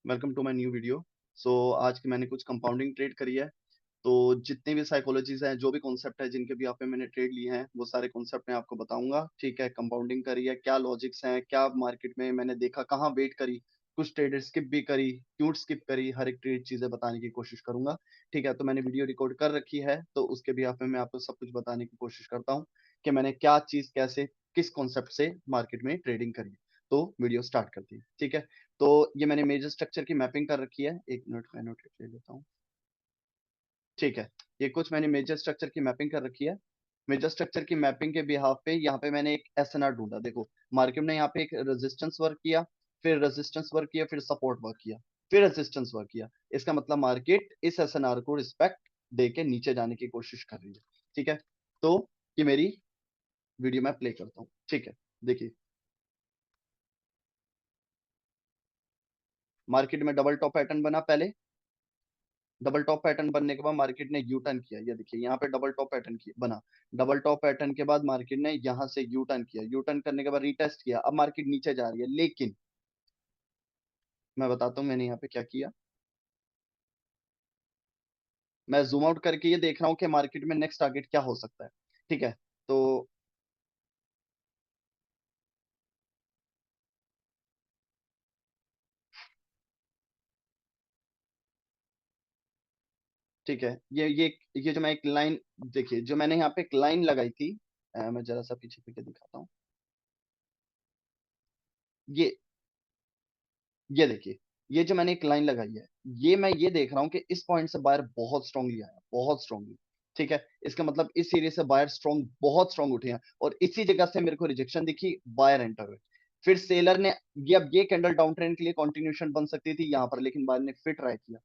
Welcome to my new video. आज की मैंने कुछ कंपाउंडिंग ट्रेड करी है। तो जितने भी साइकोलॉजीज हैं, जो भी कॉन्सेप्ट है, जिनके भी यहाँ पे मैंने ट्रेड लिए हैं, वो सारे कॉन्सेप्ट मैं आपको बताऊंगा। ठीक है, कंपाउंडिंग करी है, क्या लॉजिक्स हैं, क्या मार्केट में मैंने देखा, कहाँ वेट करी, कुछ ट्रेड स्किप भी करी, क्यों स्किप करी, हर एक ट्रेड चीजें बताने की कोशिश करूंगा। ठीक है, तो मैंने वीडियो रिकॉर्ड कर रखी है, तो उसके भी यहाँ पे मैं आपको सब कुछ बताने की कोशिश करता हूँ कि मैंने क्या चीज कैसे किस कॉन्सेप्ट से मार्केट में ट्रेडिंग करी। तो वीडियो स्टार्ट करती है। ठीक है, तो ये मैंने मेजर स्ट्रक्चर की मैपिंग कर रखी है। एक मिनट में नोट ले लेता हूँ। ठीक है, ये कुछ मैंने मेजर स्ट्रक्चर की मैपिंग कर रखी है। मेजर स्ट्रक्चर की मैपिंग के बिहाफ पे यहाँ पे मैंने एक एसएनआर ढूंढा। देखो, मार्केट ने यहाँ पे एक रेजिस्टेंस वर्क किया, फिर रेजिस्टेंस वर्क किया, फिर सपोर्ट वर्क किया, फिर रेजिस्टेंस वर्क किया। इसका मतलब मार्केट इस एसएनआर को रिस्पेक्ट दे के नीचे जाने की कोशिश कर रही है। ठीक है, तो ये मेरी वीडियो मैं प्ले करता हूँ। ठीक है, देखिए, मार्केट में डबल टॉप पैटर्न बना पहले। डबल टॉप पैटर्न बनने के बाद मार्केट ने यू टर्न किया। ये देखिए, यहाँ पे डबल टॉप पैटर्न बना। डबल टॉप पैटर्न के बाद मार्केट ने यहाँ से यू टर्न किया। यू टर्न करने के बाद रीटेस्ट किया। अब मार्केट नीचे जा रही है, लेकिन मैं बताता हूँ मैंने यहाँ पे क्या किया। मैं जूम आउट करके ये देख रहा हूँ कि मार्केट में नेक्स्ट टारगेट क्या हो सकता है। ठीक है, तो ठीक है, ये जो मैं एक लाइन, देखिए जो मैंने यहाँ पे एक लाइन लगाई थी, मैं जरा सा पीछे पीछे दिखाता हूँ। ये ये देखिए, ये जो मैंने एक लाइन लगाई है, ये मैं ये देख रहा हूँ कि इस पॉइंट से बायर बहुत स्ट्रांगली आया, बहुत स्ट्रांगली। ठीक है, इसका मतलब इस एरिया से बायर स्ट्रांग, बहुत स्ट्रांग उठे हैं, और इसी जगह से मेरे को रिजेक्शन दिखी, बायर एंटर हुए। फिर सेलर ने, ये अब ये कैंडल डाउन ट्रेंड के लिए कंटिन्यूएशन बन सकती थी यहाँ पर, लेकिन बायर ने फिर ट्राई किया।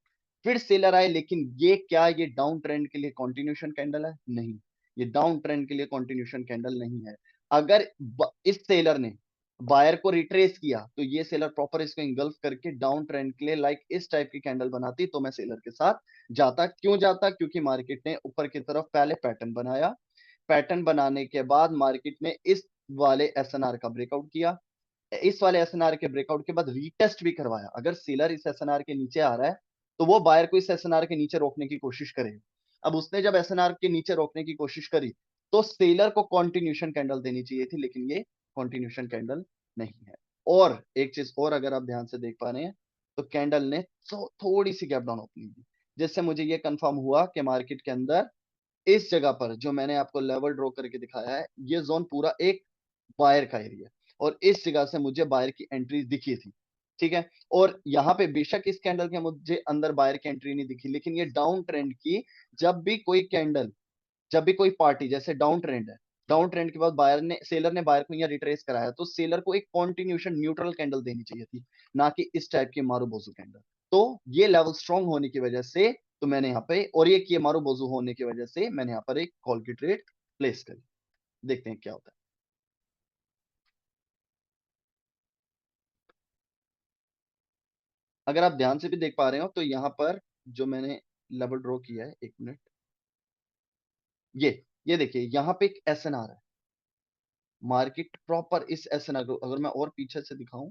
फिर सेलर आए, लेकिन ये क्या, ये डाउन ट्रेंड के लिए कंटिन्यूएशन कैंडल है? नहीं, ये डाउन ट्रेंड के लिए कंटिन्यूएशन कैंडल नहीं है। अगर इस सेलर ने बायर को रिट्रेस किया, तो ये सेलर प्रॉपर इसको इंगल्फ करके डाउन ट्रेंड के लिए लाइक इस टाइप की कैंडल बनाती, तो मैं सेलर के साथ जाता। क्यों जाता? क्योंकि मार्केट ने ऊपर की तरफ पहले पैटर्न बनाया। पैटर्न बनाने के बाद मार्केट ने इस वाले एसएनआर का ब्रेकआउट किया। इस वाले एसएनआर के ब्रेकआउट के बाद रीटेस्ट भी करवाया। अगर सेलर इस एसएनआर के नीचे आ रहा है, तो वो बायर को इस एसएनआर के नीचे रोकने की कोशिश करेगा। अब उसने जब एसएनआर के नीचे रोकने की कोशिश करी, तो सेलर को कॉन्टिन्यूशन कैंडल देनी चाहिए थी, लेकिन ये कॉन्टिन्यूशन कैंडल नहीं है। और एक चीज और, अगर आप ध्यान से देख पा रहे हैं, तो कैंडल ने थोड़ी सी गैप डाउन ओपनिंग दी, जिससे मुझे ये कंफर्म हुआ कि मार्केट के अंदर इस जगह पर जो मैंने आपको लेवल ड्रॉ करके दिखाया है, ये जोन पूरा एक बायर का एरिया, और इस जगह से मुझे बायर की एंट्री दिखी थी। ठीक है, और यहाँ पे बेशक इस कैंडल के मुझे अंदर बायर की एंट्री नहीं दिखी, लेकिन ये डाउन ट्रेंड की, जब भी कोई कैंडल, जब भी कोई पार्टी, जैसे डाउन ट्रेंड है, डाउन ट्रेंड के बाद बायर ने, सेलर ने बायर को यहाँ रिट्रेस कराया, तो सेलर को एक कॉन्टिन्यूशन न्यूट्रल कैंडल देनी चाहिए थी, ना कि इस टाइप की मारू बोजू कैंडल। तो ये लेवल स्ट्रांग होने की वजह से, तो मैंने यहाँ पे, और ये किए मारू बोजू होने की वजह से मैंने यहाँ पर एक कॉल की ट्रेड प्लेस करी। देखते हैं क्या होता है। अगर आप ध्यान से भी देख पा रहे हो, तो यहाँ पर जो मैंने लेवल ड्रॉ किया है, एक मिनट, ये देखिए, यहाँ पे एक एसएनआर है। मार्केट प्रॉपर इस एसएनआर को, अगर मैं और पीछे से दिखाऊं,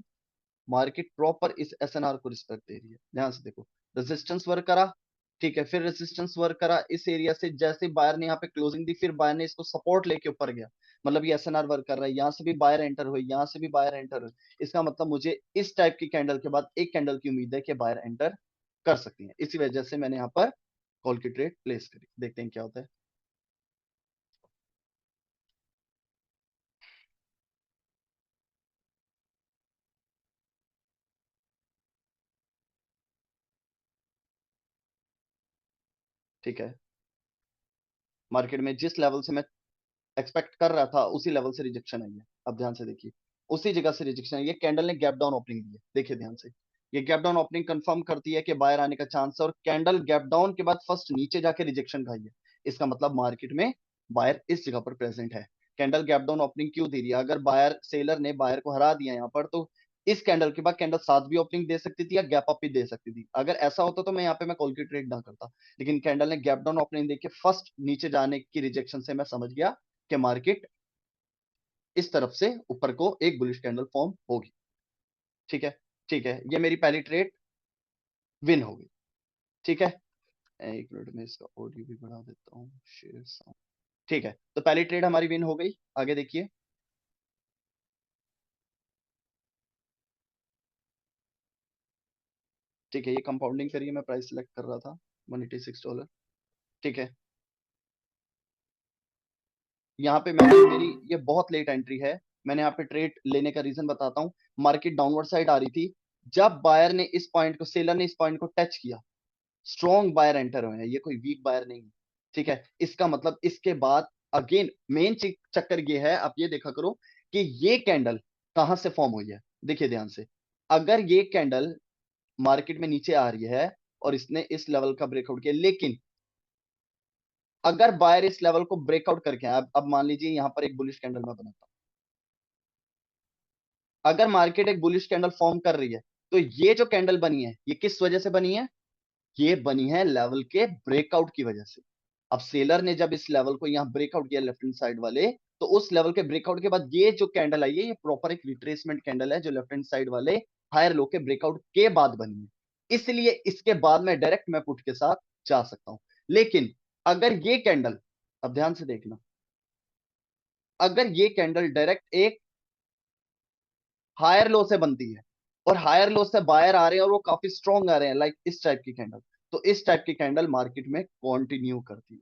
मार्केट प्रॉपर इस एसएनआर को रिस्पेक्ट दे रही है। ध्यान से देखो, रेजिस्टेंस वर्क करा। ठीक है, फिर रेजिस्टेंस वर्क करा इस एरिया से, जैसे बायर ने यहाँ पे क्लोजिंग दी, फिर बायर ने इसको सपोर्ट लेके ऊपर गया। मतलब ये एसएनआर वर्क कर रहा है, यहाँ से भी बायर एंटर हुई, यहाँ से भी बायर एंटर हुई। इसका मतलब मुझे इस टाइप की कैंडल के बाद एक कैंडल की उम्मीद है कि बायर एंटर कर सकती है। इसी वजह से मैंने यहाँ पर कॉल की ट्रेड प्लेस करी। देखते हैं क्या होता है। ठीक है, मार्केट में जिस लेवल से मैं एक्सपेक्ट कर रहा था, उसी लेवल से रिजेक्शन आई है। अब ध्यान से देखिए, उसी जगह से रिजेक्शन आई है। कैंडल ने गैप डाउन ओपनिंग दी है, देखिए ध्यान से। ये गैप डाउन ओपनिंग कंफर्म करती है कि बायर आने का चांस है, और कैंडल गैप डाउन के बाद फर्स्ट नीचे जाके रिजेक्शन खाई है। इसका मतलब मार्केट में बायर इस जगह पर प्रेजेंट है। कैंडल गैप डाउन ओपनिंग क्यों दे रही है? अगर बायर, सेलर ने बायर को हरा दिया यहाँ पर, तो इस कैंडल के बाद कैंडल साथ भी ओपनिंग दे सकती थी या गैप अप भी दे सकती थी। अगर ऐसा होता तो मैं यहाँ पे मैं कॉल की ट्रेड ना करता, लेकिन कैंडल ने गैप डाउन ओपनिंग देके फर्स्ट नीचे जाने की रिजेक्शन से मैं समझ गया कि मार्केट इस तरफ से ऊपर को एक बुलिश कैंडल फॉर्म होगी। ठीक है, ठीक है, ये मेरी पहली ट्रेड। विन हो गई। ठीक है, एक मिनट में इसका ऑडियो भी बढ़ा देता हूँ, शेयर साउंड। ठीक है, तो पहली ट्रेड हमारी विन हो गई। आगे देखिए। ठीक है, ये कंपाउंडिंग करिए, मैं प्राइस सिलेक्ट कर रहा था, $186। ठीक है, यहाँ पे मैंने मेरी ये बहुत लेट एंट्री है। मैंने यहाँ पे ट्रेड लेने का रीजन बताता हूँ। मार्केट डाउनवर्ड साइड आ रही थी, जब बायर ने इस पॉइंट को, सेलर ने इस पॉइंट को टच किया, स्ट्रॉन्ग बायर एंटर हुए हैं, ये कोई वीक बायर नहीं है। ठीक है, इसका मतलब इसके बाद अगेन मेन चक्कर ये है, आप ये देखा करो कि ये कैंडल कहां से फॉर्म हुई है। देखिए ध्यान से, अगर ये कैंडल मार्केट में नीचे आ रही है और इसने इस लेवल का ब्रेकआउट किया, लेकिन अगर बायर इस लेवल को ब्रेकआउट करके आए, अब मान लीजिए यहां पर एक बुलिश कैंडल मैं बनाता हूं, अगर मार्केट एक बुलिश कैंडल फॉर्म कर रही है, तो ये जो कैंडल बनी है ये किस वजह से बनी है? ये बनी है लेवल के ब्रेकआउट की वजह से। अब सेलर ने जब इस लेवल को यहां ब्रेकआउट किया लेफ्ट हैंड साइड वाले, तो उस लेवल के ब्रेकआउट के बाद ये जो कैंडल आई है, ये प्रॉपर एक रिट्रेसमेंट कैंडल है, जो लेफ्ट हैंड साइड वाले हायर लो के ब्रेकआउट के बाद बनी है। इसलिए इसके बाद में डायरेक्ट मैं पुट के साथ जा सकता हूं। लेकिन अगर ये कैंडल, अब ध्यान से देखना, अगर ये कैंडल डायरेक्ट एक हायर लो से बनती है और हायर लो से बायर आ रहे हैं और वो काफी स्ट्रॉन्ग आ रहे हैं, लाइक इस टाइप की कैंडल, तो इस टाइप की कैंडल मार्केट में कंटिन्यू करती है,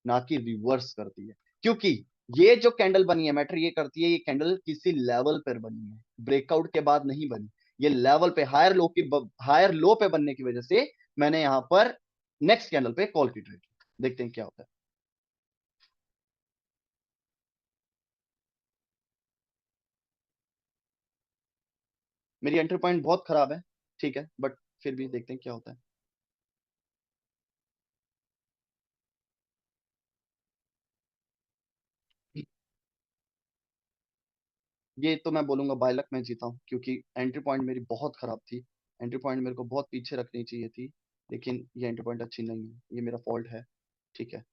ना कि रिवर्स करती है। क्योंकि ये जो कैंडल बनी है, मैटर ये करती है, ये कैंडल किसी लेवल पर बनी है, ब्रेकआउट के बाद नहीं बनी। ये लेवल पे हायर लो की, हायर लो पे बनने की वजह से मैंने यहां पर नेक्स्ट कैंडल पे कॉल की ट्रेड। देखते हैं क्या होता है। मेरी एंट्री पॉइंट बहुत खराब है, ठीक है, बट फिर भी देखते हैं क्या होता है। ये तो मैं बोलूंगा बाय लक मैं जीता हूँ, क्योंकि एंट्री पॉइंट मेरी बहुत खराब थी। एंट्री पॉइंट मेरे को बहुत पीछे रखनी चाहिए थी, लेकिन ये एंट्री पॉइंट अच्छी नहीं है, ये मेरा फॉल्ट है। ठीक है।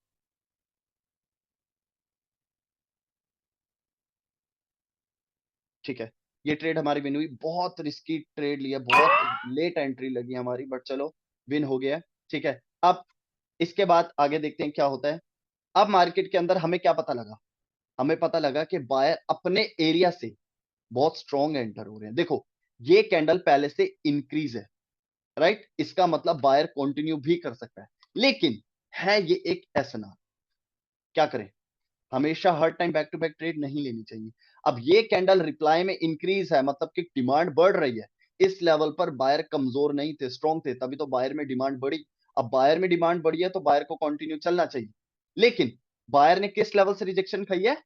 ठीक है, ये ट्रेड हमारी विन हुई, बहुत रिस्की ट्रेड लिया, बहुत लेट एंट्री लगी हमारी, बट चलो विन हो गया है। ठीक है, अब इसके बाद आगे देखते हैं क्या होता है। अब मार्केट के अंदर हमें क्या पता लगा? हमें पता लगा कि बायर अपने एरिया से बहुत स्ट्रॉन्ग एंटर हो रहे हैं। देखो, ये कैंडल पहले से इंक्रीज है, राइट, इसका मतलब बायर कंटिन्यू भी कर सकता है, लेकिन है ये एक एसएनआर। क्या करें? हमेशा हर time back to back trade नहीं लेनी चाहिए। अब ये कैंडल रिप्लाई में इंक्रीज है, मतलब कि डिमांड बढ़ रही है। इस लेवल पर बायर कमजोर नहीं थे, स्ट्रॉन्ग थे, तभी तो बायर में डिमांड बढ़ी। अब बायर में डिमांड बढ़ी है तो बायर को कंटिन्यू चलना चाहिए। लेकिन बायर ने किस लेवल से रिजेक्शन खाई है?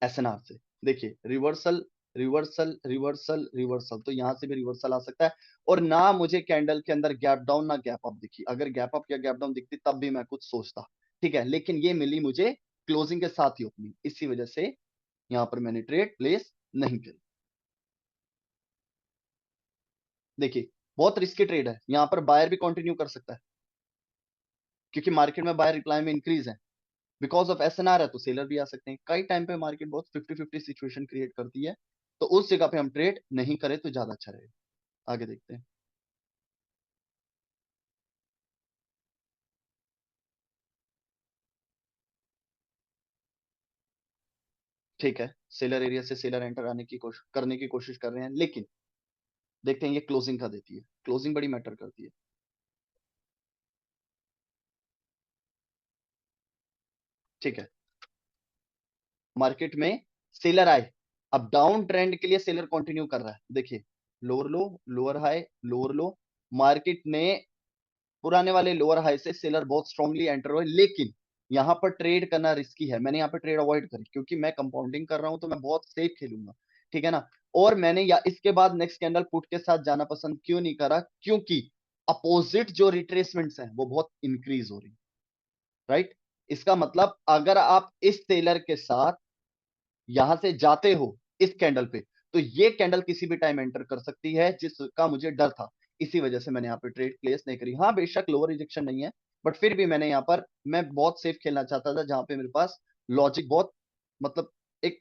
एसएनआर से। देखिए, रिवर्सल रिवर्सल रिवर्सल रिवर्सल, तो यहां से भी रिवर्सल आ सकता है। और ना मुझे कैंडल के अंदर गैप डाउन ना गैप अप दिखी। अगर गैप अप या गैप डाउन दिखती तब भी मैं कुछ सोचता। ठीक है, लेकिन ये मिली मुझे क्लोजिंग के साथ ही ओपनिंग, इसी वजह से यहां पर मैंने ट्रेड प्लेस नहीं करी। देखिए, बहुत रिस्की ट्रेड है, यहां पर बायर भी कंटिन्यू कर सकता है, क्योंकि मार्केट में बायर रिप्लाई में इंक्रीज है। बिकॉज ऑफ एसएनआर है तो सेलर भी आ सकते हैं। कई टाइम पे मार्केट बहुत 50-50 सिचुएशन क्रिएट करती है, तो उस जगह पे हम ट्रेड नहीं करें तो ज्यादा अच्छा रहेगा। आगे देखते हैं। ठीक है, सेलर एरिया से सेलर एंटर आने की कोशिश करने की कोशिश कर रहे हैं, लेकिन देखते हैं ये क्लोजिंग का देती है। क्लोजिंग बड़ी मैटर करती है। ठीक है, मार्केट में सेलर आए, अब डाउन ट्रेंड के लिए सेलर कंटिन्यू कर रहा है। देखिए, लोअर लो, लोअर हाई, लोअर लो, मार्केट ने पुराने वाले लोअर हाई से सेलर बहुत स्ट्रांगली एंटर हुए, लेकिन यहां पर ट्रेड करना रिस्की है। मैंने यहाँ पर ट्रेड अवॉइड करी, क्योंकि मैं कंपाउंडिंग कर रहा हूं तो मैं बहुत सेफ खेलूंगा। ठीक है ना? और मैंने या इसके बाद नेक्स्ट कैंडल पुट के साथ जाना पसंद क्यों नहीं करा? क्योंकि अपोजिट जो रिट्रेसमेंट्स हैं वो बहुत इंक्रीज हो रही, राइट। इसका मतलब अगर आप इस सेलर के साथ यहां से जाते हो इस कैंडल पे, तो ये कैंडल किसी भी टाइम एंटर कर सकती है, जिसका मुझे डर था। इसी वजह से मैंने यहाँ पे ट्रेड प्लेस नहीं करी। हाँ, बेशक लोअर रिजेक्शन नहीं है, बट फिर भी मैंने यहाँ पर, मैं बहुत सेफ खेलना चाहता था, जहां पे मेरे पास लॉजिक बहुत, मतलब एक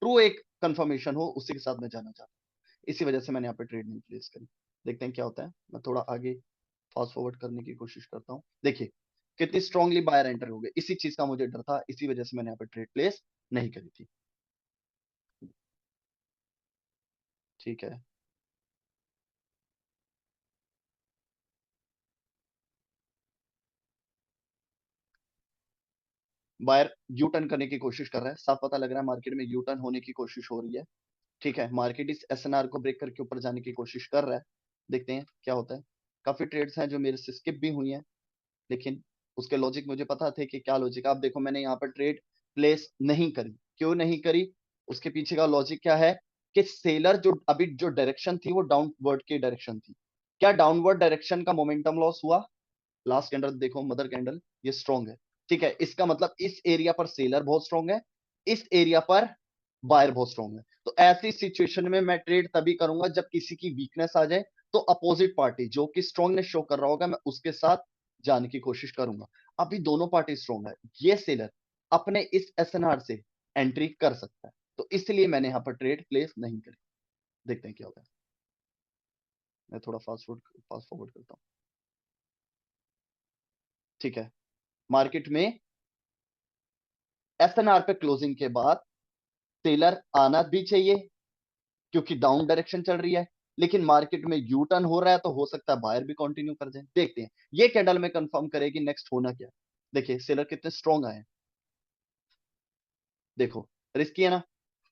ट्रू एक कंफर्मेशन हो, उसी के साथ मैं जाना चाहता हूँ। इसी वजह से मैंने यहाँ पे ट्रेड नहीं प्लेस करी। देखते हैं क्या होता है। मैं थोड़ा आगे फास्ट फॉरवर्ड करने की कोशिश करता हूँ। देखिए कितनी स्ट्रांगली बायर एंटर हो गए, इसी चीज का मुझे डर था, इसी वजह से मैंने यहाँ पे ट्रेड प्लेस नहीं करी थी। ठीक है, बायर यू टर्न करने की कोशिश कर रहा है, साफ पता लग रहा है मार्केट में यू टर्न होने की कोशिश हो रही है। ठीक है, मार्केट इस एसएनआर को ब्रेक करके ऊपर जाने की कोशिश कर रहा है। देखते हैं क्या होता है। काफी ट्रेड्स हैं जो मेरे से स्किप भी हुई हैं, लेकिन उसके लॉजिक मुझे पता थे कि क्या लॉजिक। आप देखो मैंने यहाँ पर ट्रेड प्लेस नहीं करी, क्यों नहीं करी, उसके पीछे का लॉजिक क्या है कि सेलर जो अभी जो डायरेक्शन थी वो डाउनवर्ड की डायरेक्शन थी। क्या डाउनवर्ड डायरेक्शन का मोमेंटम लॉस हुआ? लास्ट कैंडल देखो, मदर कैंडल ये स्ट्रॉन्ग है। ठीक है, इसका मतलब इस एरिया पर सेलर बहुत स्ट्रॉन्ग है, इस एरिया पर बायर बहुत स्ट्रॉन्ग है। तो ऐसी सिचुएशन में मैं ट्रेड तभी करूंगा जब किसी की वीकनेस आ जाए, तो अपोजिट पार्टी जो कि स्ट्रॉन्गनेस शो कर रहा होगा मैं उसके साथ जाने की कोशिश करूंगा। अभी दोनों पार्टी स्ट्रॉन्ग है, ये सेलर अपने इस एसएनआर से एंट्री कर सकता है, तो इसलिए मैंने यहां पर ट्रेड प्लेस नहीं करी। देखते हैं क्या होगा। मैं थोड़ा फास्ट फॉरवर्ड करता हूँ। ठीक है, मार्केट में एसएनआर पे क्लोजिंग के बाद सेलर आना भी चाहिए, क्योंकि डाउन डायरेक्शन चल रही है, लेकिन मार्केट में यू टर्न हो रहा है तो हो सकता है बायर भी कंटिन्यू कर जाए। देखते हैं ये कैंडल में कंफर्म करेगी नेक्स्ट होना क्या। देखिए सेलर कितने स्ट्रॉन्ग आए, देखो रिस्की है ना।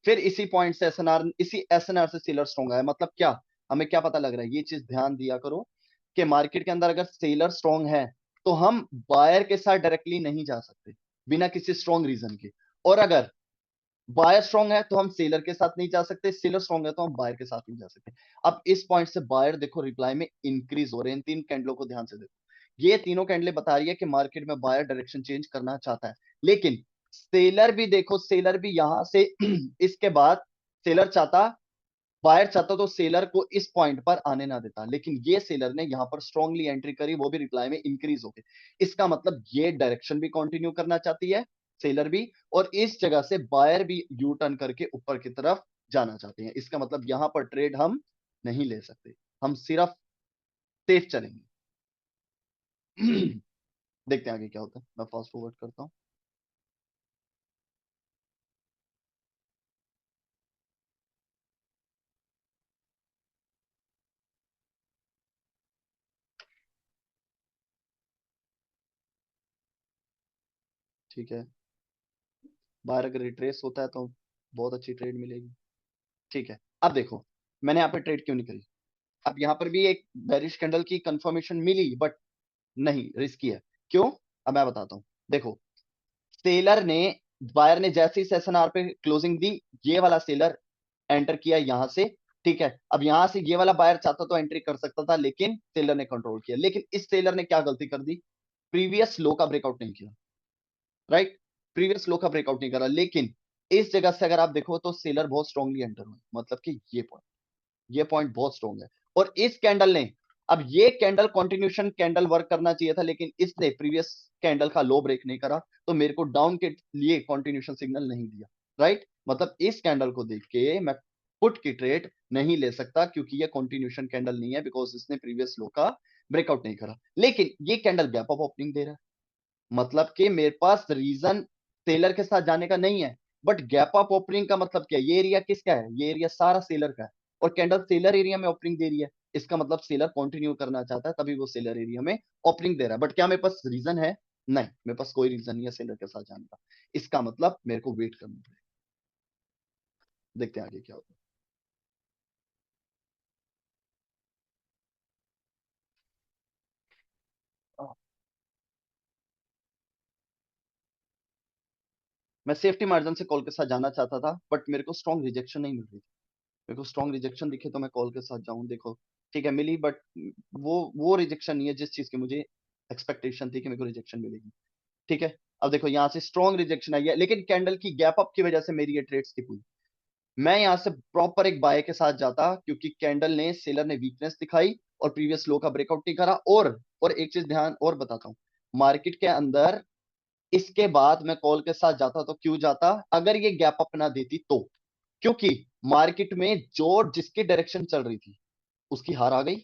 फिर इसी पॉइंट से एसएनआर, इसी एसएनआर से सेलर स्ट्रॉन्ग आया, मतलब क्या, हमें क्या पता लग रहा है, ये चीज ध्यान दिया करो कि मार्केट के अंदर अगर सेलर स्ट्रॉन्ग है तो हम बायर के साथ डायरेक्टली नहीं जा सकते बिना किसी स्ट्रॉन्ग रीजन के। और अगर बायर स्ट्रॉन्ग है तो हम सेलर के साथ नहीं जा सकते, सेलर स्ट्रॉन्ग है तो हम बायर के साथ नहीं जा सकते। अब इस पॉइंट से बायर देखो रिप्लाई में इंक्रीज हो रहे हैं, इन तीन कैंडलों को ध्यान से देखो, ये तीनों कैंडलें बता रही है कि मार्केट में बायर डायरेक्शन चेंज करना चाहता है। लेकिन सेलर भी देखो, सेलर भी यहां से इसके बाद सेलर चाहता, बायर चाहता तो सेलर को इस पॉइंट पर आने ना देता, लेकिन ये सेलर ने यहां पर स्ट्रांगली एंट्री करी, वो भी रिप्लाई में इंक्रीज हो गए। इसका मतलब ये डायरेक्शन भी कंटिन्यू करना चाहती है सेलर भी, और इस जगह से बायर भी यू टर्न करके ऊपर की तरफ जाना चाहते हैं। इसका मतलब यहां पर ट्रेड हम नहीं ले सकते, हम सिर्फ सेफ चलेंगे। देखते हैं आगे क्या होता है, मैं फास्ट फॉरवर्ड करता हूँ। ठीक है, बायर अगर रिट्रेस होता है तो बहुत अच्छी ट्रेड मिलेगी। ठीक है, अब देखो मैंने यहाँ पे ट्रेड क्यों नहीं करी। अब यहाँ पर भी एक बेरिश कैंडल की कंफर्मेशन मिली, बट नहीं, रिस्की है। क्यों? अब मैं बताता हूँ। देखो सेलर ने, बायर ने जैसे ही सेशन आर पे क्लोजिंग दी, ये वाला सेलर एंटर किया यहां से। ठीक है, अब यहां से ये वाला बायर चाहता तो एंट्री कर सकता था, लेकिन सेलर ने कंट्रोल किया। लेकिन इस सेलर ने क्या गलती कर दी, प्रीवियस लो का ब्रेकआउट नहीं किया। राइट, प्रीवियस लो का ब्रेकआउट नहीं करा, लेकिन इस जगह से अगर आप देखो तो सेलर बहुत स्ट्रांगली एंटर हुए, मतलब कि ये पॉइंट बहुत स्ट्रॉन्ग है। और इस कैंडल ने, अब ये कैंडल कंटिन्यूशन कैंडल वर्क करना चाहिए था, लेकिन इसने प्रीवियस कैंडल का लो ब्रेक नहीं करा, तो मेरे को डाउन के लिए कंटिन्यूशन सिग्नल नहीं दिया। राइट, मतलब इस कैंडल को देख के मैं पुट की ट्रेड नहीं ले सकता, क्योंकि ये कंटिन्यूशन कैंडल नहीं है, बिकॉज इसने प्रीवियस लो का ब्रेकआउट नहीं करा। लेकिन ये कैंडल गैप अप ओपनिंग दे रहा है, मतलब कि मेरे पास रीजन सेलर के साथ जाने का नहीं है। बट गैप अप ओपनिंग का मतलब क्या है, ये एरिया किसका है, ये एरिया सारा सेलर का है, और कैंडल सेलर एरिया में ओपनिंग दे रही है। इसका मतलब सेलर कंटिन्यू करना चाहता है, तभी वो सेलर एरिया में ओपनिंग दे रहा है। बट क्या मेरे पास रीजन है? नहीं, मेरे पास कोई रीजन नहीं है सेलर के साथ जाने का। इसका मतलब मेरे को वेट करना पड़ेगा। देखते हैं आगे क्या होता है। मैं सेफ्टी मार्जिन से कॉल के साथ जाना चाहता था, बट मेरे को स्ट्रॉन्ग रिजेक्शन नहीं मिल रही। मेरे को स्ट्रॉन्ग रिजेक्शन दिखे तो मैं कॉल के साथ जाऊं, देखो ठीक है मिली, बट वो रिजेक्शन नहीं है जिस चीज की मुझे एक्सपेक्टेशन थी कि मेरे को रिजेक्शन मिलेगी। ठीक है, अब देखो यहाँ से स्ट्रॉन्ग रिजेक्शन आई है, लेकिन कैंडल की गैप अप की वजह से मेरी ये ट्रेड स्किप हुई। मैं यहाँ से प्रॉपर एक बाय के साथ जाता, क्योंकि कैंडल ने, सेलर ने वीकनेस दिखाई और प्रीवियस लो का ब्रेकआउट नहीं करा। और एक चीज ध्यान और बताता हूँ, मार्केट के अंदर इसके बाद मैं कॉल के साथ जाता तो क्यों जाता, अगर ये गैप अप ना देती तो, क्योंकि मार्केट में जो जिसकी डायरेक्शन चल रही थी उसकी हार आ गई।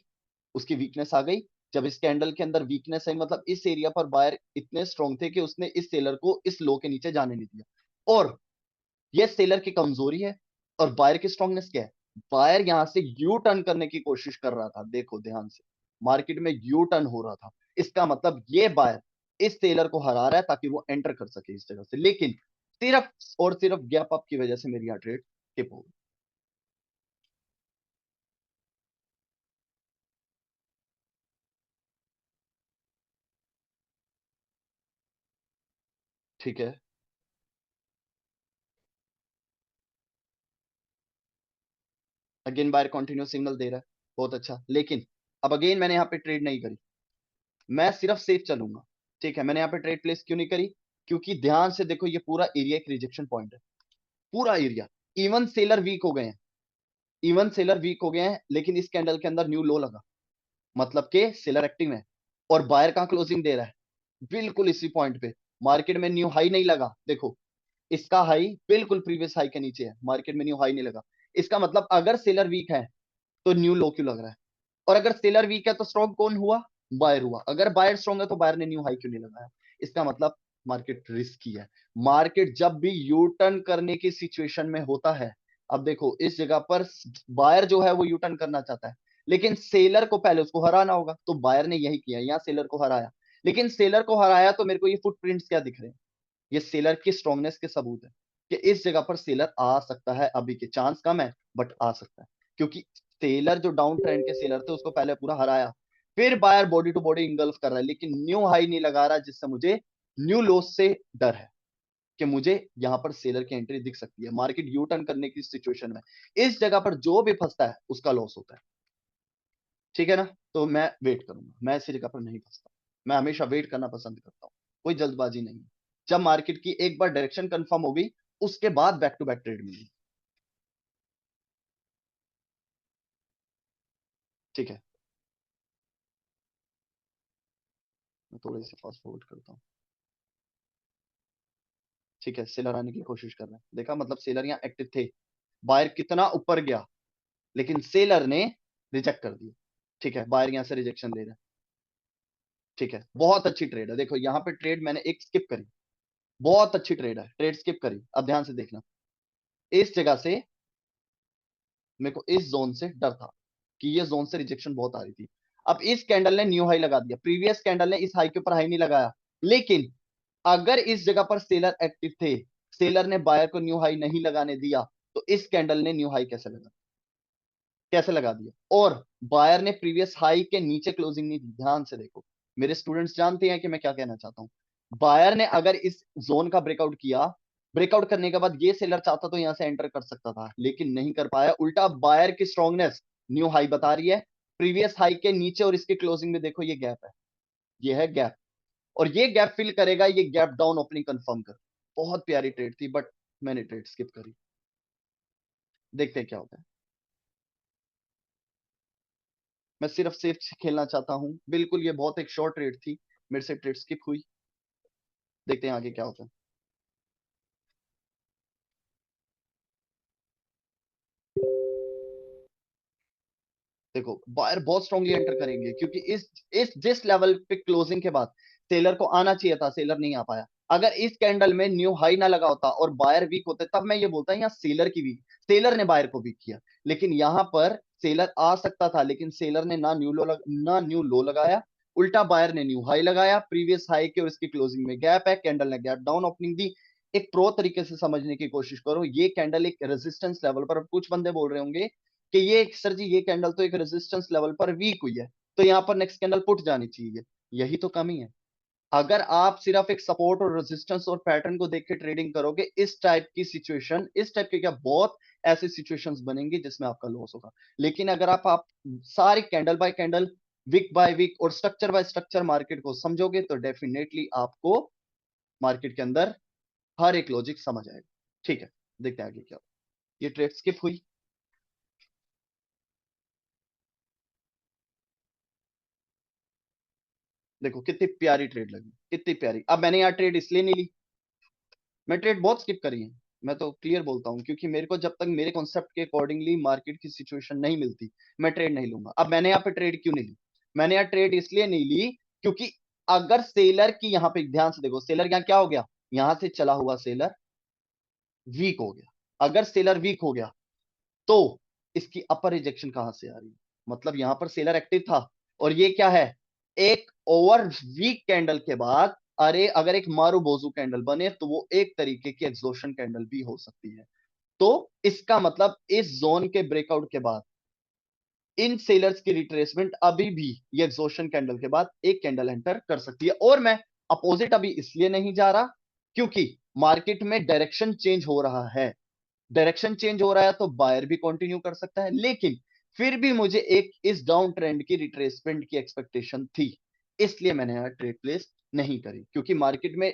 उसकी वीकनेस आ गई। जब इस कैंडल के अंदर वीकनेस आई, मतलब इस एरिया पर बायर इतने स्ट्रॉन्ग थे कि उसने इस सेलर को इस लो के नीचे जाने नहीं दिया। और ये सेलर की कमजोरी है। और बायर की स्ट्रांगनेस क्या है? बायर यहां से यू टर्न करने की कोशिश कर रहा था, देखो ध्यान से, मार्केट में यू टर्न हो रहा था। इसका मतलब ये बायर इस सेलर को हरा रहा है ताकि वो एंटर कर सके इस जगह से। लेकिन सिर्फ और सिर्फ गैप अप की वजह से मेरी यहां ट्रेड स्किप हो गई। ठीक है, अगेन बायर कंटिन्यू सिग्नल दे रहा है, बहुत अच्छा। लेकिन अब अगेन मैंने यहाँ पे ट्रेड नहीं करी, मैं सिर्फ सेफ चलूंगा। ठीक है, मैंने यहाँ पे ट्रेड प्लेस क्यों नहीं करी? क्योंकि ध्यान से देखो, ये पूरा एरिया एक रिजेक्शन पॉइंट है, पूरा एरिया। इवन सेलर वीक हो गए हैं, इवन सेलर वीक हो गए हैं, लेकिन इस कैंडल के अंदर न्यू लो लगा, मतलब के सेलर एक्टिव है। और बायर कहां क्लोजिंग दे रहा है? बिल्कुल इसी पॉइंट पे। मार्केट में न्यू हाई नहीं लगा, देखो इसका हाई बिल्कुल प्रीवियस हाई के नीचे है, मार्केट में न्यू हाई नहीं लगा। इसका मतलब अगर सेलर वीक है तो न्यू लो क्यों लग रहा है? और अगर सेलर वीक है तो स्ट्रॉन्ग कौन हुआ? बायर हुआ। अगर बायर स्ट्रॉन्ग है तो बायर ने न्यू हाई क्यों नहीं लगाया? इसका मतलब मार्केट रिस्की है। मार्केट जब भी यू टर्न करने की सिचुएशन में होता है, अब देखो इस जगह पर बायर जो है वो यू टर्न करना चाहता है, लेकिन सेलर को पहले उसको हराना होगा, तो बायर ने यही किया, यहाँ सेलर को हराया। लेकिन सेलर को हराया तो मेरे को ये फुटप्रिंट्स क्या दिख रहे हैं? ये सेलर की स्ट्रांगनेस के सबूत है कि इस जगह पर सेलर आ सकता है। अभी के चांस कम है, बट आ सकता है। क्योंकि सेलर जो डाउन ट्रेंड के सेलर थे उसको पहले पूरा हराया, फिर buyer body to body engulf कर रहा है, लेकिन न्यू हाई नहीं लगा रहा, जिससे मुझे न्यू लॉस से डर है कि मुझे यहां पर सेलर की एंट्री दिख सकती है। मार्केट यू टर्न करने की सिचुएशन में इस जगह पर जो भी फंसता है उसका लॉस होता है। ठीक है ना? तो मैं वेट करूंगा, मैं इसी जगह पर नहीं फंसता। मैं हमेशा वेट करना पसंद करता हूँ, कोई जल्दबाजी नहीं। जब मार्केट की एक बार डायरेक्शन कंफर्म हो गई, उसके बाद बैक टू बैक ट्रेड मिली। ठीक है, मैं थोड़ी सी फास्ट फॉरवर्ड करता हूँ। ठीक है, सेलर आने की कोशिश कर रहे हैं, देखा, मतलब सेलर यहाँ एक्टिव थे। बायर कितना ऊपर गया, लेकिन सेलर ने रिजेक्ट कर दिया। ठीक है, बायर यहाँ से रिजेक्शन ले रहे हैं। ठीक है, बहुत अच्छी ट्रेड है, देखो यहाँ पे ट्रेड मैंने एक स्किप करी, बहुत अच्छी ट्रेड है, ट्रेड स्किप करी। अब ध्यान से देखना, इस जगह से मेरे को इस जोन से डर था कि ये जोन से रिजेक्शन बहुत आ रही थी। अब इस कैंडल ने न्यू हाई लगा दिया, प्रीवियस कैंडल ने इस हाई के ऊपर हाई नहीं लगाया। लेकिन अगर इस जगह पर सेलर एक्टिव थे, सेलर ने बायर को न्यू हाई नहीं लगाने दिया, तो इस कैंडल ने न्यू हाई कैसे लगा दिया? और बायर ने प्रीवियस हाई के नीचे क्लोजिंग नहीं दी। ध्यान से देखो, मेरे स्टूडेंट्स जानते हैं कि मैं क्या कहना चाहता हूं। बायर ने अगर इस जोन का ब्रेकआउट किया, ब्रेकआउट करने के बाद ये सेलर चाहता तो यहां से एंटर कर सकता था, लेकिन नहीं कर पाया। उल्टा बायर की स्ट्रांगनेस न्यू हाई बता रही है, प्रीवियस हाई के नीचे, और इसके क्लोजिंग में देखो ये गैप है, ये है गैप। और ये गैप फिल करेगा, ये गैप डाउन ओपनिंग कंफर्म कर। बहुत प्यारी ट्रेड थी, बट मैंने ट्रेड स्किप करी। देखते हैं क्या होता है। मैं सिर्फ सेफ खेलना चाहता हूँ, बिल्कुल ये बहुत एक शॉर्ट ट्रेड थी, मेरे से ट्रेड स्किप हुई। देखते हैं आगे क्या होता है। देखो बायर बहुत स्ट्रांगली एंटर करेंगे, क्योंकि इस जिस लेवल पे क्लोजिंग के बाद सेलर को आना चाहिए था, सेलर नहीं आ पाया। अगर इस कैंडल में न्यू हाई ना लगा होता और बायर वीक होते, तब मैं ये बोलता यहाँ सेलर की वीक, सेलर ने बायर को वीक किया। लेकिन यहाँ पर सेलर आ सकता था, लेकिन सेलर ने ना न्यू लो लगाया, उल्टा बायर ने न्यू हाई लगाया। प्रीवियस हाई के और इसकी क्लोजिंग में गैप है, कैंडल ने गैप डाउन ओपनिंग दी। एक प्रो तरीके से समझने की कोशिश करो, ये कैंडल एक रेजिस्टेंस लेवल पर, अब कुछ बंदे बोल रहे होंगे कि ये सर जी ये कैंडल तो एक रेजिस्टेंस लेवल पर वीक हुई है, तो यहाँ पर नेक्स्ट कैंडल पुट जानी चाहिए। यही तो कमी है। अगर आप सिर्फ एक सपोर्ट और रेजिस्टेंस और पैटर्न को देख के ट्रेडिंग करोगे, इस टाइप की सिचुएशन, इस टाइप के क्या बहुत ऐसी सिचुएशंस बनेंगी जिसमें आपका लॉस होगा। लेकिन अगर आप सारी candle by candle, week by week और स्ट्रक्चर बाय स्ट्रक्चर मार्केट को समझोगे, तो डेफिनेटली आपको मार्केट के अंदर हर एक लॉजिक समझ आएगा। ठीक है, देखते हैं आगे क्या होगा। ये ट्रेड स्किप हुई। देखो कितनी प्यारी ट्रेड लगी, कितनी प्यारी। अब मैंने यहाँ ट्रेड इसलिए नहीं ली, मैं ट्रेड बहुत स्किप करी है, मैं तो क्लियर बोलता हूँ, क्योंकि मेरे को जब तक मेरे कॉन्सेप्ट के अकॉर्डिंगली मार्केट की सिचुएशन नहीं मिलती, मैं ट्रेड नहीं लूंगा। अब मैंने यहाँ पे ट्रेड क्यों नहीं ली? मैंने यहाँ ट्रेड इसलिए नहीं ली क्योंकि अगर सेलर की, यहाँ पे ध्यान से देखो, सेलर यहाँ क्या हो गया, यहाँ से चला हुआ सेलर वीक हो गया। अगर सेलर वीक हो गया तो इसकी अपर रिजेक्शन कहां से आ रही है? मतलब यहां पर सेलर एक्टिव था, और ये क्या है, एक ओवर वीक कैंडल के बाद, अरे अगर एक मारू बोजू कैंडल बने तो वो एक तरीके की एग्जॉशन कैंडल भी हो सकती है। तो इसका मतलब इस जोन के ब्रेकआउट के बाद इन सेलर्स की रिट्रेसमेंट अभी भी ये एग्जॉशन कैंडल के बाद एक कैंडल एंटर कर सकती है। और मैं अपोजिट अभी इसलिए नहीं जा रहा क्योंकि मार्केट में डायरेक्शन चेंज हो रहा है। डायरेक्शन चेंज हो रहा है तो बायर भी कंटिन्यू कर सकता है, लेकिन फिर भी मुझे एक इस डाउन ट्रेंड की रिट्रेसमेंट की एक्सपेक्टेशन थी, इसलिए मैंने यहाँ ट्रेड प्लेस नहीं करी। क्योंकि मार्केट में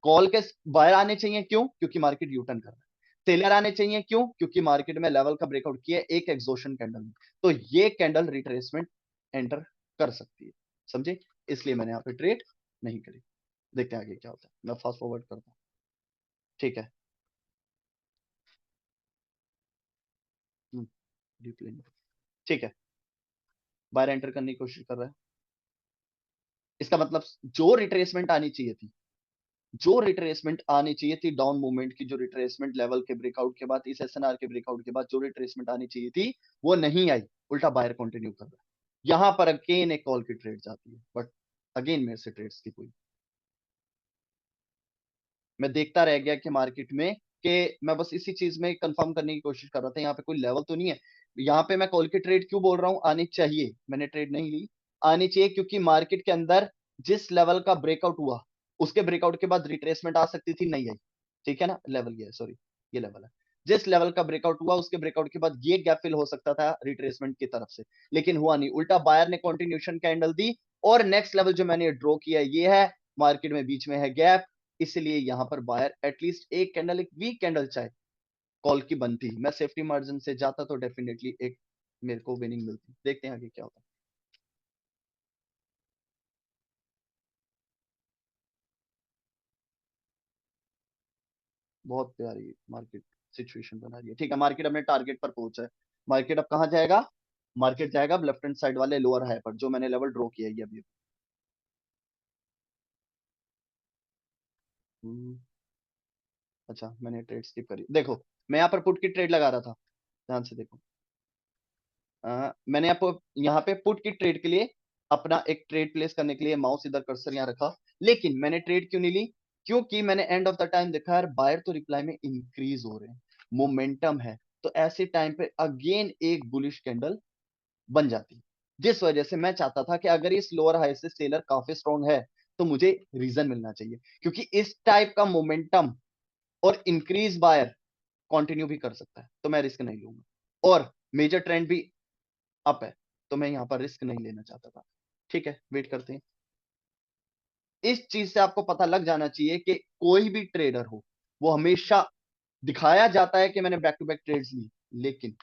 कॉल के बायर आने चाहिए, क्यों? क्योंकि मार्केट यूटर्न कर रहा है। सेलर आने चाहिए, क्यों? क्योंकि मार्केट में लेवल का ब्रेकआउट किया एक एग्जॉशन कैंडल में, तो ये कैंडल रिट्रेसमेंट एंटर कर सकती है, समझे? इसलिए मैंने यहाँ पे ट्रेड नहीं करी। देखते हैं आगे क्या होता है, मैं फास्ट फॉरवर्ड करता हूँ। ठीक है। डीप ठीक है। बाहर एंटर करने की कोशिश कर रहा है। इसका मतलब जो रिट्रेसमेंट आनी चाहिए थी, जो रिट्रेसमेंट आनी चाहिए थी डाउन मूवमेंट की, जो रिट्रेसमेंट लेवल के ब्रेकआउट के बाद, इस एसएनआर के ब्रेकआउट के बाद जो रिट्रेसमेंट आनी चाहिए थी, वो नहीं आई। उल्टा बायर कंटिन्यू कर रहा है। यहां पर अगेन एक कॉल की ट्रेड जाती है, बट अगेन मेरे से ट्रेड्स की कोई, मैं देखता रह गया कि मार्केट में, कि मैं बस इसी चीज में कंफर्म करने की कोशिश कर रहा था यहाँ पे कोई लेवल तो नहीं है। यहाँ पे मैं कॉल की ट्रेड क्यों बोल रहा हूँ आनी चाहिए, मैंने ट्रेड नहीं ली, आनी चाहिए क्योंकि मार्केट के अंदर जिस लेवल का ब्रेकआउट हुआ, उसके ब्रेकआउट के बाद रिट्रेसमेंट आ सकती थी, नहीं आई। ठीक है ना, लेवल ये है, सॉरी, ये लेवल है। जिस लेवल का ब्रेकआउट हुआ उसके ब्रेकआउट के बाद ये गैप फिल हो सकता था रिट्रेसमेंट की तरफ से, लेकिन हुआ नहीं। उल्टा बायर ने कंटिन्यूशन कैंडल दी, और नेक्स्ट लेवल जो मैंने ड्रॉ किया ये है, मार्केट में बीच में है गैप, इसलिए यहां पर बायर एटलीस्ट एक कैंडल, एक वीक कैंडल चाहे कॉल की बनती, मैं सेफ्टी मार्जिन से जाता तो डेफिनेटली एक मेरे को विनिंग मिलती। देखते हैं आगे क्या होता है। बहुत प्यारी मार्केट सिचुएशन बना रही है। ठीक है, मार्केट अपने टारगेट पर पहुंचा है। मार्केट अब कहां जाएगा? मार्केट जाएगा अब लेफ्ट हैंड साइड वाले लोअर हाई पर, जो मैंने लेवल ड्रॉ किया है अभी। हम्म, अच्छा, मैंने ट्रेड स्किप करी, देखो मैं यहाँ पर पुट की ट्रेड लगा रहा था, ध्यान से देखो। मैंने आपको यहाँ पे पुट की ट्रेड के लिए अपना एक ट्रेड प्लेस करने के लिए माउस इधर कर्सर यहाँ रखा, लेकिन मैंने ट्रेड क्यों नहीं ली? क्योंकि मैंने एंड ऑफ द टाइम देखा यार, बायर तो रिप्लाई में इंक्रीज हो रहे हैं, मोमेंटम है, तो ऐसे टाइम पे अगेन एक बुलिश कैंडल बन जाती, जिस वजह से मैं चाहता था कि अगर इस लोअर हाई से सेलर काफी स्ट्रॉन्ग है तो मुझे रीजन मिलना चाहिए, क्योंकि इस टाइप का मोमेंटम और इंक्रीज बायर कंटिन्यू भी कर सकता है, तो मैं रिस्क नहीं लूंगा। और मेजर ट्रेंड भी अप है, तो मैं यहां पर रिस्क नहीं लेना चाहता था। ठीक है, वेट करते हैं। इस चीज से आपको पता लग जाना चाहिए कि कोई भी ट्रेडर हो, वो हमेशा दिखाया जाता है कि मैंने बैक टू बैक ट्रेड्स ली, लेकिन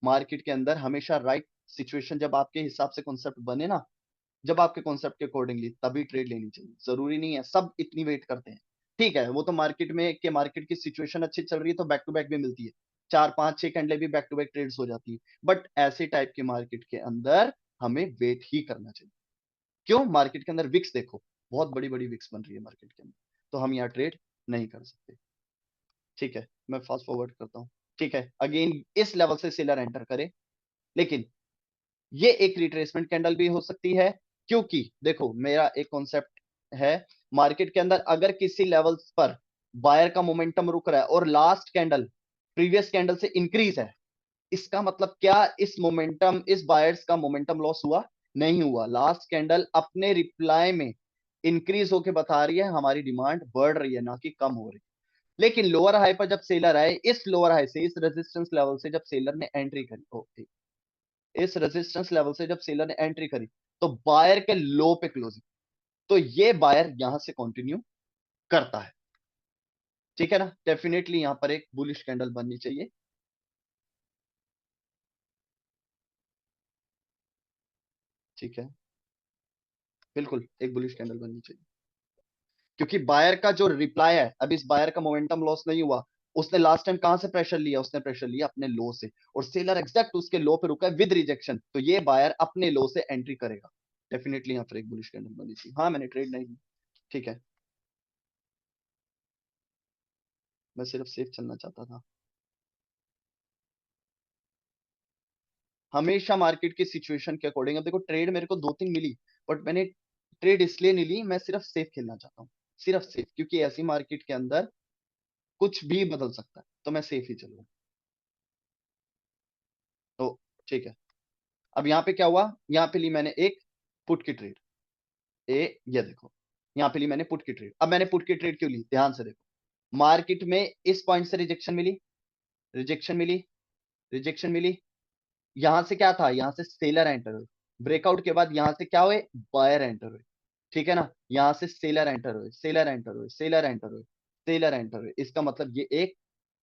मार्केट के अंदर हमेशा राइट सिचुएशन जब आपके हिसाब से कॉन्सेप्ट बने ना, जब आपके कॉन्सेप्ट के अकॉर्डिंगली, तभी ट्रेड लेनी चाहिए। जरूरी नहीं है सब इतनी वेट करते हैं। ठीक है, वो तो मार्केट में के मार्केट की सिचुएशन अच्छी चल रही है तो बैक टू बैक भी मिलती है, चार पांच छह कैंडले भी बैक टू बैक ट्रेड्स हो जाती है, बट ऐसे टाइप के मार्केट के अंदर हमें वेट ही करना चाहिए। क्यों? मार्केट के अंदर विक्स देखो, बहुत बड़ी बड़ी विक्स बन रही है मार्केट के अंदर, तो हम यहाँ ट्रेड नहीं कर सकते। ठीक है, मैं फास्ट फॉरवर्ड करता हूँ। ठीक है, अगेन इस लेवल से सेलर एंटर करे, लेकिन ये एक रिट्रेसमेंट कैंडल भी हो सकती है, क्योंकि देखो मेरा एक कॉन्सेप्ट है, मार्केट के अंदर अगर किसी लेवल्स पर बायर का मोमेंटम रुक रहा है और लास्ट कैंडल प्रीवियस कैंडल से इंक्रीज है, इसका मतलब क्या, इस मोमेंटम, इस बायर्स का मोमेंटम लॉस हुआ? नहीं हुआ। लास्ट कैंडल अपने रिप्लाई में इंक्रीज होके बता रही है हमारी डिमांड बढ़ रही है, ना कि कम हो रही। लेकिन लोअर हाई पर जब सेलर आए, इस लोअर हाई से, इस रेजिस्टेंस लेवल से जब सेलर ने एंट्री करी, ओके, इस रेजिस्टेंस लेवल से जब सेलर ने एंट्री करी, तो बायर के लो पे क्लोजिंग, तो ये बायर यहां से कंटिन्यू करता है। ठीक है ना, डेफिनेटली यहां पर एक बुलिश कैंडल बननी चाहिए। ठीक है, बिल्कुल एक बुलिश कैंडल बननी चाहिए, क्योंकि बायर का जो रिप्लाई है, अब इस बायर का मोमेंटम लॉस नहीं हुआ, उसने लास्ट टाइम कहां से प्रेशर लिया, उसने प्रेशर लिया अपने लो से, और सेलर एग्जैक्ट उसके लो पे रुका है विद रिजेक्शन, तो ये बायर अपने लो से एंट्री करेगा। डेफिनेटली यहाँ पर एक बुलिश कैंडल बनी थी। हाँ मैंने ट्रेड नहीं, ठीक है, मैं सिर्फ सेफ चलना चाहता था। हमेशा मार्केट की सिचुएशन के अकॉर्डिंग, अब देखो ट्रेड मेरे को 2-3 मिली, बट मैंने ट्रेड इसलिए नहीं ली, मैं सिर्फ सेफ खेलना चाहता हूँ, सिर्फ सेफ, क्योंकि ऐसी मार्केट के अंदर कुछ भी बदल सकता है, तो मैं सेफ ही चलूंगा। तो ठीक है, अब यहाँ पे क्या हुआ, यहाँ पे ली मैंने एक पुट की ट्रेड, ये देखो, यहाँ पे ली मैंने पुट की ट्रेड। अब मैंने पुट की ट्रेड क्यों ली, ध्यान से देखो, मार्केट में इस पॉइंट से रिजेक्शन मिली, रिजेक्शन मिली, रिजेक्शन मिली, यहां से क्या था, यहां से सेलर एंटर हुए, ब्रेकआउट के बाद यहां से क्या हुए, बायर एंटर हुए, ठीक है ना, यहां से सेलर एंटर हुए, सेलर एंटर हुए, सेलर एंटर हुए, सेलर एंटर हुए, इसका मतलब ये एक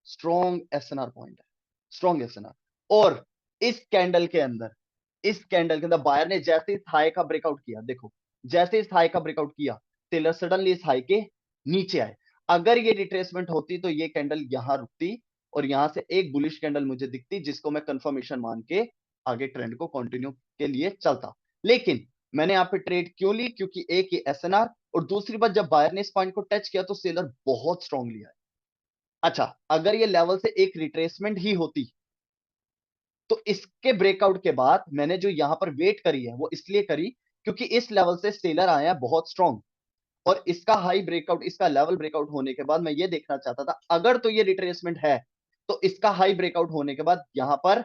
स्ट्रॉन्ग एसएनआर पॉइंट है, स्ट्रॉन्ग एसएनआर। और इस कैंडल के अंदर, इस कैंडल के अंदर बायर ने जैसे इस हाई का ब्रेकआउट किया, देखो जैसे इस हाई का ब्रेकआउट किया, सेलर सडनली इस हाई के नीचे आए। अगर ये रिट्रेसमेंट होती तो ये कैंडल यहां रुकती, और यहां से एक बुलिश कैंडल मुझे दिखती, जिसको मैं कंफर्मेशन मान के आगे ट्रेंड को कंटिन्यू के लिए चलता। लेकिन मैंने यहाँ पे ट्रेड क्यों ली, क्योंकि एक ये एसएनआर, और दूसरी बात जब बायर ने इस पॉइंट को टच किया तो सेलर बहुत स्ट्रांग लिया है। अच्छा, अगर ये लेवल से एक रिट्रेसमेंट ही होती, तो इसके ब्रेकआउट के बाद मैंने जो यहां पर वेट करी है, वो इसलिए करी क्योंकि इस लेवल से सेलर आया बहुत स्ट्रांग, और इसका हाई ब्रेकआउट, इसका लेवल ब्रेकआउट होने के बाद मैं ये देखना चाहता था, अगर तो ये रिट्रेसमेंट है, तो इसका हाई ब्रेकआउट होने के बाद यहां पर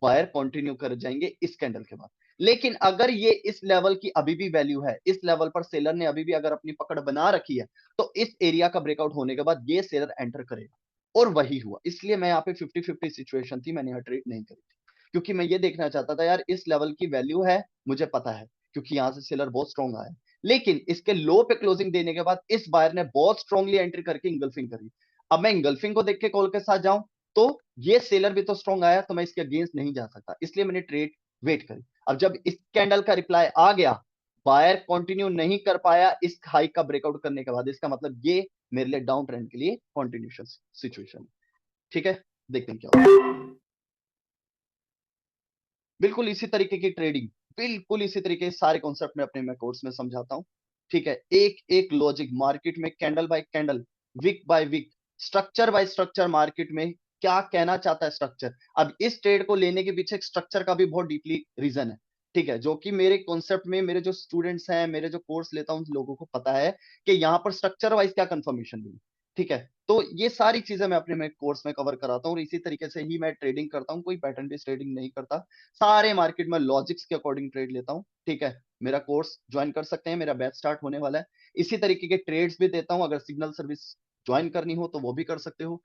बायर कंटिन्यू कर जाएंगे इस कैंडल के बाद। लेकिन अगर ये इस लेवल की अभी भी वैल्यू है, इस लेवल पर सेलर ने अभी भी अगर अपनी पकड़ बना रखी है, तो इस एरिया का ब्रेकआउट होने के बाद ये सेलर एंटर करेगा, और वही हुआ। इसलिए मैं यहाँ पे 50-50 सिचुएशन थी, मैंने यहाँ ट्रेड नहीं करी थी, क्योंकि मैं ये देखना चाहता था यार इस लेवल की वैल्यू है, मुझे पता है, क्योंकि यहां से सेलर बहुत स्ट्रॉन्ग आया है। लेकिन इसके लो पे क्लोजिंग देने के बाद इस बायर ने बहुत स्ट्रांगली एंट्री करके इंगल्फिंग करी। अब मैं इंगल्फिंग को देख के कॉल के साथ जाऊं, तो ये सेलर भी तो स्ट्रांग आया, तो मैं इसके अगेंस्ट नहीं जा सकता, इसलिए मैंने ट्रेड वेट करी। अब जब इस कैंडल का रिप्लाई आ गया, बायर कंटिन्यू नहीं कर पाया इस हाई का ब्रेकआउट करने के बाद, इसका मतलब ये मेरे लिए डाउन ट्रेंड के लिए कॉन्टिन्यूशन सिचुएशन, ठीक है, देखते हैं क्या होगा। बिल्कुल इसी तरीके की ट्रेडिंग, बिल्कुल इसी तरीके के सारे कॉन्सेप्ट में अपने मैं कोर्स में समझाता हूं, ठीक है, एक एक लॉजिक मार्केट में, candle by candle, week by week, structure by structure, market में क्या कहना चाहता है स्ट्रक्चर। अब इस ट्रेड को लेने के पीछे स्ट्रक्चर का भी बहुत डीपली रीजन है, ठीक है, जो कि मेरे कॉन्सेप्ट में मेरे जो स्टूडेंट्स हैं, मेरे जो कोर्स लेता हूं, उन लोगों को पता है कि यहाँ पर स्ट्रक्चर वाइज क्या कंफर्मेशन मिली, ठीक है। तो ये सारी चीजें मैं अपने में कोर्स में कवर कराता हूँ, और इसी तरीके से ही मैं ट्रेडिंग करता हूँ, कोई पैटर्न बेस्ड ट्रेडिंग नहीं करता, सारे मार्केट में लॉजिक्स के अकॉर्डिंग ट्रेड लेता हूं, ठीक है। मेरा कोर्स ज्वाइन कर सकते हैं, मेरा बैच स्टार्ट होने वाला है, इसी तरीके के ट्रेड्स भी देता हूं, अगर सिग्नल सर्विस ज्वाइन करनी हो तो वो भी कर सकते हो।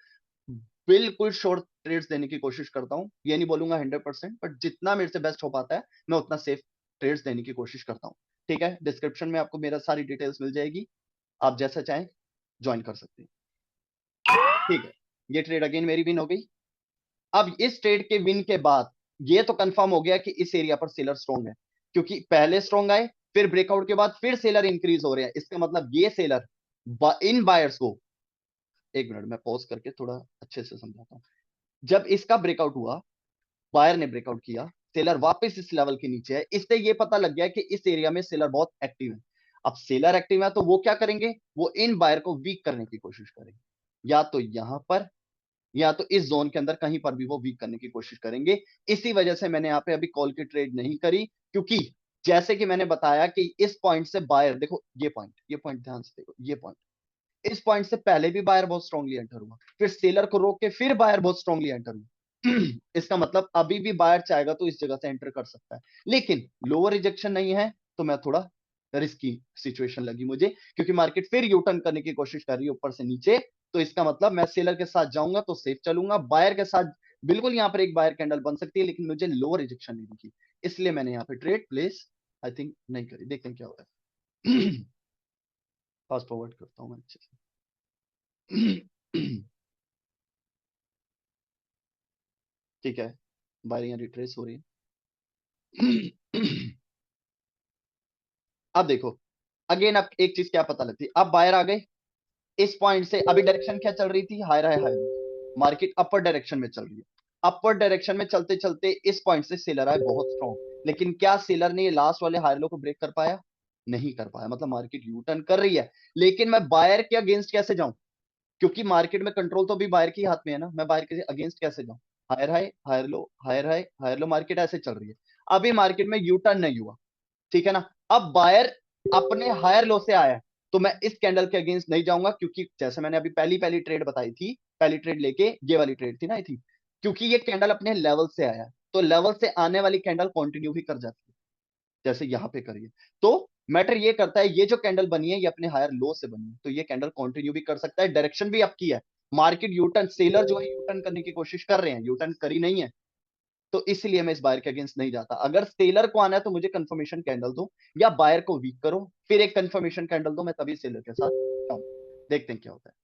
बिल्कुल शॉर्ट ट्रेड्स देने की कोशिश करता हूं, ये नहीं बोलूंगा 100%, बट जितना मेरे से बेस्ट हो पाता है मैं उतना सेफ ट्रेड्स देने की कोशिश करता हूं, ठीक है। डिस्क्रिप्शन में आपको मेरा सारी डिटेल्स मिल जाएगी, आप जैसा चाहें ज्वाइन कर सकते हैं, ठीक है। ये ट्रेड अगेन मेरी विन हो गई। अब इस ट्रेड के विन के बाद ये तो कंफर्म हो गया कि इस एरिया पर सेलर स्ट्रॉन्ग है, क्योंकि पहले स्ट्रॉन्ग आए, फिर ब्रेकआउट के बाद फिर सेलर इंक्रीज हो रहे हैं, इसका मतलब ये सेलर इन बायर्स को, एक मिनट मैं पॉज करके थोड़ा अच्छे से समझाता हूं। जब इसका ब्रेकआउट हुआ, बायर ने ब्रेकआउट किया, सेलर वापस इस लेवल के नीचे है, इससे ये पता लग गया कि इस एरिया में सेलर बहुत एक्टिव है। अब सेलर एक्टिव है तो वो क्या करेंगे, वो इन बायर को वीक करने की कोशिश करेंगे, या तो यहां पर, या तो इस जोन के अंदर कहीं पर भी वो वीक करने की कोशिश करेंगे। इसी वजह से मैंने यहाँ पे अभी कॉल की ट्रेड नहीं करी, क्योंकि जैसे कि मैंने बताया कि इस पॉइंट से बायर, देखो ये पॉइंट ध्यान से देखो, ये पॉइंट, इस पॉइंट से पहले भी बायर बहुत स्ट्रांगली एंटर हुआ, फिर सेलर को रोक के फिर बायर बहुत स्ट्रांगली एंटर हुआ। इसका मतलब अभी भी बायर चाहेगा तो इस जगह से एंटर कर सकता है, लेकिन लोअर रिजेक्शन नहीं है, तो मैं थोड़ा रिस्की सिचुएशन लगी मुझे, क्योंकि मार्केट फिर यू टर्न करने की कोशिश कर रही है ऊपर से नीचे, तो इसका मतलब मैं सेलर के साथ जाऊंगा तो सेफ चलूंगा, बायर के साथ बिल्कुल यहाँ पर एक बायर कैंडल बन सकती है, लेकिन मुझे लोअर रिजेक्शन नहीं दिखी, इसलिए मैंने यहाँ पे ट्रेड प्लेस आई थिंक नहीं करी। देखते हैं क्या होगा। फास्ट फॉरवर्ड करता हूँ मैं अच्छे से। ठीक है, बारियां रिट्रेस हो रही है। अब देखो, अगेन अब एक चीज क्या पता लगती है, अब बायर आ गए, इस पॉइंट से अभी डायरेक्शन क्या चल रही थी, higher high high low, market upper direction में चल रही है, अपर डायरेक्शन में चलते चलते इस पॉइंट से सेलर आए बहुत स्ट्रॉन्ग, लेकिन क्या सेलर ने ये लास्ट वाले हायर लो को ब्रेक कर पाया? नहीं कर पाया। मतलब मार्केट यू टर्न कर रही है, लेकिन मैं बायर के अगेंस्ट कैसे जाऊं? क्योंकि मार्केट में कंट्रोल तो अभी बायर के हाथ में है ना, मैं बायर के अगेंस्ट कैसे जाऊं? Higher high higher low, higher high higher low, market ऐसे चल रही है। अभी मार्केट में यू टर्न नहीं हुआ, ठीक है ना। अब बायर अपने हायर लो से आया है, तो मैं इस कैंडल के अगेंस्ट नहीं जाऊंगा, क्योंकि जैसे मैंने अभी पहली पहली ट्रेड बताई थी, पहली ट्रेड लेके ये वाली ट्रेड थी ना, आई थी, क्योंकि ये कैंडल अपने लेवल से आया है, तो लेवल से आने वाली कैंडल कंटिन्यू भी कर जाती है, जैसे यहां पे करिए। तो मैटर ये करता है, ये जो कैंडल बनी है ये अपने हायर लो से बनी है, तो ये कैंडल कंटिन्यू भी कर सकता है, डायरेक्शन भी आपकी है। मार्केट यूटर्न, सेलर जो है यूटर्न करने की कोशिश कर रहे हैं, यूटर्न करी नहीं है, तो इसलिए मैं इस बायर के अगेंस्ट नहीं जाता। अगर सेलर को आना है तो मुझे कंफर्मेशन कैंडल दो, या बायर को वीक करो, फिर एक कंफर्मेशन कैंडल दो, मैं तभी सेलर के साथ जाऊं। देखते हैं क्या होता है।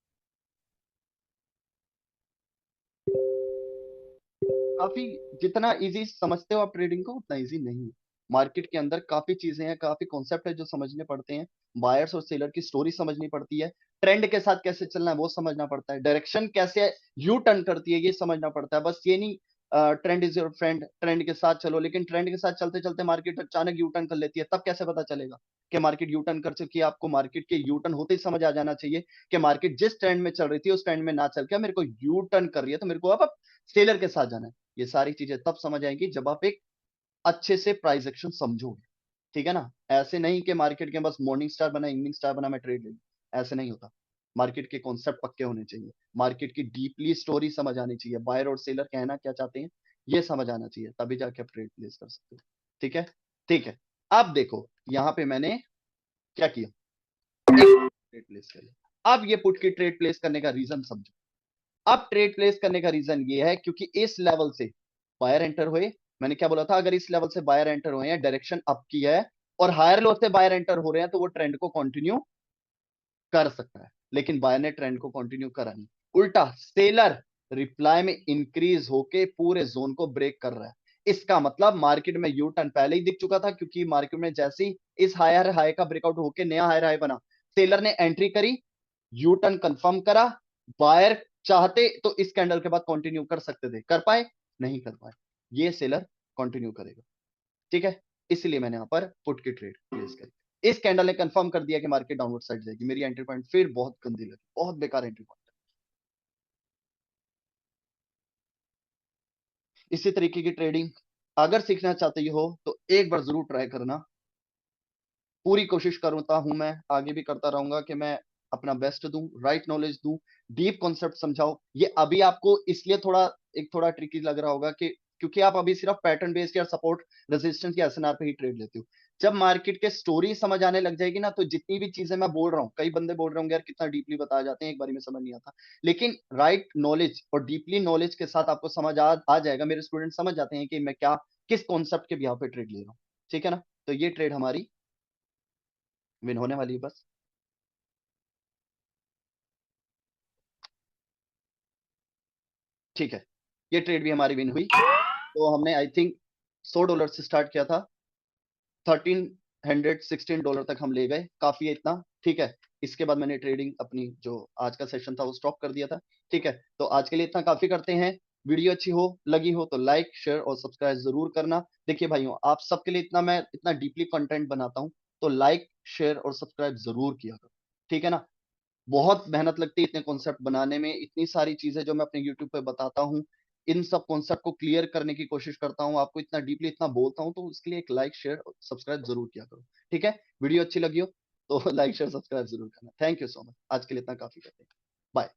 काफी, जितना इजी समझते हो आप ट्रेडिंग को, उतना इजी नहीं है। मार्केट के अंदर काफी चीजें हैं, काफी कॉन्सेप्ट है जो समझने पड़ते हैं। बायर्स और सेलर की स्टोरी समझनी पड़ती है, ट्रेंड के साथ कैसे चलना है वो समझना पड़ता है, डायरेक्शन कैसे यू टर्न करती है ये समझना पड़ता है। बस ये नहीं trend is your friend, trend के साथ चलो, लेकिन ट्रेंड के साथ चलते चलते मार्केट अचानक यू टर्न कर लेती है, तब कैसे पता चलेगा कि मार्केट यू टर्न कर चुकी है? आपको मार्केट के यू टर्न होते ही समझ आ जाना चाहिए कि मार्केट जिस ट्रेंड में चल रही थी उस ट्रेंड में ना चल के मेरे को यू टर्न कर रही है, तो मेरे को अब सेलर के साथ जाना है। ये सारी चीजें तब समझ आएंगी जब आप एक अच्छे से प्राइस एक्शन समझोगे, ठीक है ना। ऐसे नहीं कि मार्केट के बस मॉर्निंग स्टार बना, इवनिंग स्टार बना, मैं ट्रेड ले लूं, ऐसे नहीं होता। मार्केट के कॉन्सेप्ट पक्के होने चाहिए, मार्केट की डीपली स्टोरी समझ आनी चाहिए, बायर और सेलर कहना क्या चाहते हैं ये समझ आना चाहिए, तभी जाके आप ट्रेड प्लेस कर सकते हो। ठीक है, ठीक है। अब देखो यहाँ पे मैंने क्या किया, एक ट्रेड प्लेस कर लिया। अब ये पुट की ट्रेड प्लेस करने का रीजन समझो। अब ट्रेड प्लेस करने का रीजन ये है क्योंकि इस लेवल से बायर एंटर हुए। मैंने क्या बोला था, अगर इस लेवल से बायर एंटर हुए हैं, डायरेक्शन अप की है, और हायर लो से बायर एंटर हो रहे हैं, तो वो ट्रेंड को कंटिन्यू कर सकता है। लेकिन बायर ने ट्रेंड को कंटिन्यू करा नहीं, उल्टा सेलर रिप्लाई में इंक्रीज होके पूरे जोन को ब्रेक कर रहा है। इसका मतलब मार्केट में यू टर्न पहले ही दिख चुका था, क्योंकि मार्केट में जैसे ही इस हायर हाई का ब्रेकआउट होके नया हायर हाई बना, सेलर ने एंट्री करी, यू टर्न कंफर्म करा। बायर चाहते तो इस कैंडल के बाद कंटिन्यू कर सकते थे, कर पाए? नहीं कर पाए। ये सेलर कंटिन्यू करेगा, ठीक है। इसलिए मैंने यहां पर पुट की ट्रेड प्लेस करी। इस कैंडल ने कंफर्म कर दिया कि मार्केट डाउनवर्ड साइड जाएगी, मेरी एंट्री पॉइंट फिर बहुत गंदी लगी, बहुत बेकार एंट्री पॉइंट। इसी तरीके की ट्रेडिंग अगर सीखना चाहते हो तो एक बार जरूर ट्राई करना। पूरी कोशिश करता हूं, मैं आगे भी करता रहूंगा कि मैं अपना बेस्ट दूं, राइट नॉलेज दूं, डीप कॉन्सेप्ट समझाओ। ये अभी आपको इसलिए थोड़ा ट्रिकी लग रहा होगा कि क्योंकि आप अभी सिर्फ पैटर्न बेस्ड या सपोर्ट रेजिस्टेंस के एसएनआर पे ही ट्रेड लेते हो। जब मार्केट के स्टोरी समझ आने लग जाएगी ना, तो जितनी भी चीजें मैं बोल रहा हूँ, कई बंदे बोल रहे होंगे यार कितना डीपली बताया जाते हैं, एक बारी में समझ नहीं आता। लेकिन राइट नॉलेज और डीपली नॉलेज के साथ आपको समझ आ जाएगा, मेरे स्टूडेंट समझ जाते हैं कि मैं क्या किस कॉन्सेप्ट के बिहार पे ट्रेड ले रहा हूँ, ठीक है ना। तो ये ट्रेड हमारी विन होने वाली है बस। ठीक है, ये ट्रेड भी हमारी विन हुई। तो हमने आई थिंक $100 से स्टार्ट किया था, 1316 डॉलर तक हम ले गए, काफी है इतना, ठीक है। इसके बाद मैंने ट्रेडिंग अपनी जो आज का सेशन था वो स्टॉप कर दिया था, ठीक है। तो आज के लिए इतना काफी करते हैं। वीडियो अच्छी हो लगी हो तो लाइक शेयर और सब्सक्राइब जरूर करना। देखिए भाइयों, आप सबके लिए इतना मैं इतना डीपली कंटेंट बनाता हूं, तो लाइक शेयर और सब्सक्राइब जरूर किया करो, ठीक है ना। बहुत मेहनत लगती है इतने कॉन्सेप्ट बनाने में, इतनी सारी चीजें जो मैं अपने यूट्यूब पे बताता हूँ, इन सब कॉन्सेप्ट को क्लियर करने की कोशिश करता हूँ, आपको इतना डीपली इतना बोलता हूँ, तो उसके लिए एक लाइक शेयर सब्सक्राइब जरूर किया करो, ठीक है। वीडियो अच्छी लगी हो तो लाइक शेयर सब्सक्राइब जरूर करना। थैंक यू सो मच, आज के लिए इतना काफी करते हैं। बाय।